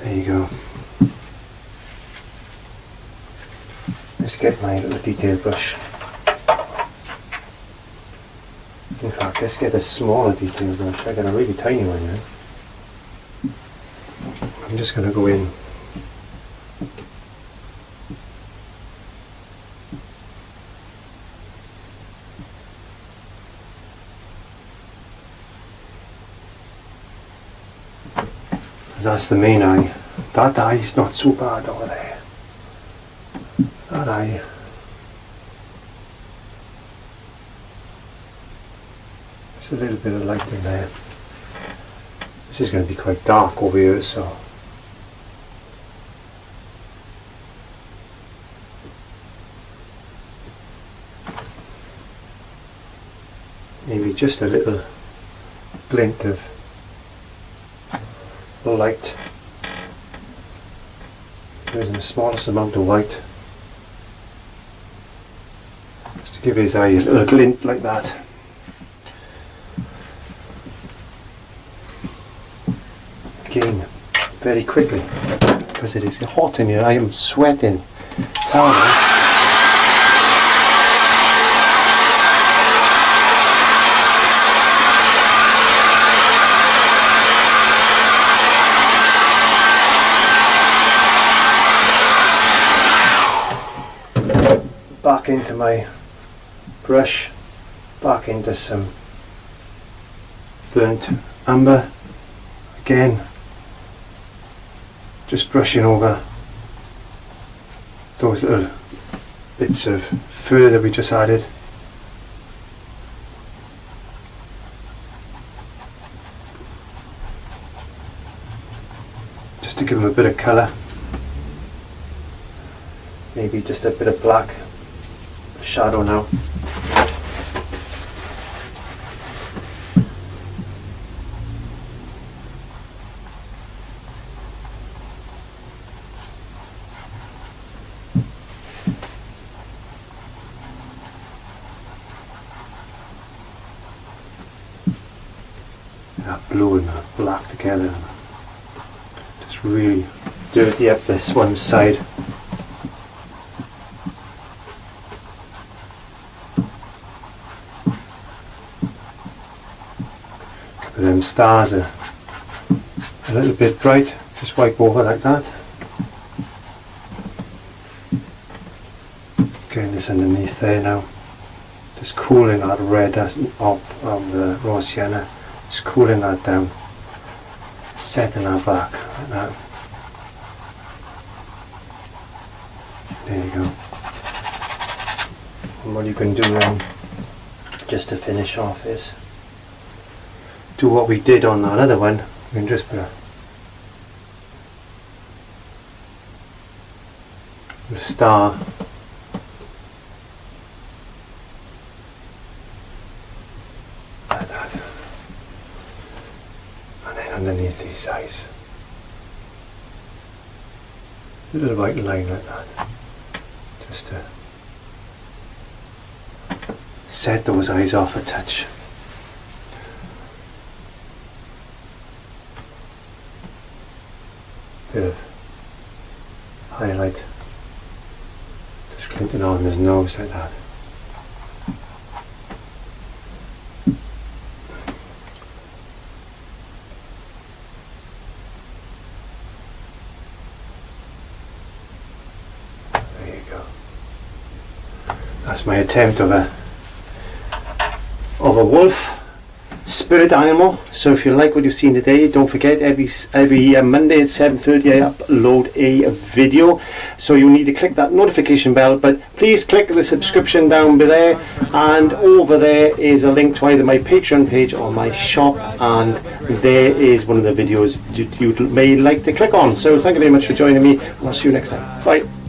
There you go. Let's get my little detail brush. In fact, let's get a smaller detail brush. I got a really tiny one now. I'm just going to go in that's the main eye. That eye is not so bad over there. That eye. A little bit of light in there. This is going to be quite dark over here, so maybe just a little glint of light. Using the smallest amount of white just to give his eye a little glint like that. Again, very quickly, because it is hot in here. I am sweating. Back into my brush, back into some burnt umber again. Just brushing over those little bits of fur that we just added. Just to give them a bit of colour. Maybe just a bit of black shadow now. That blue and that black together, just really dirty up this one side. A couple of them stars are a little bit bright, just wipe over like that. Getting this underneath there now, just cooling that red of the raw sienna, just cooling that down, setting that back like that. There you go. And what you can do then, just to finish off, is do what we did on that other one. You can just put a star like that, and then underneath these eyes a little white line like that, just to set those eyes off a touch. Bit of highlight, just glinting on his nose like that. There you go. That's my attempt of a wolf spirit animal. So if you like what you've seen today, don't forget every Monday at 7:30 I upload a video, so you need to click that notification bell, but please click the subscription down there, and over there is a link to either my Patreon page or my shop, and there is one of the videos you may like to click on. So thank you very much for joining me, and I'll see you next time. Bye.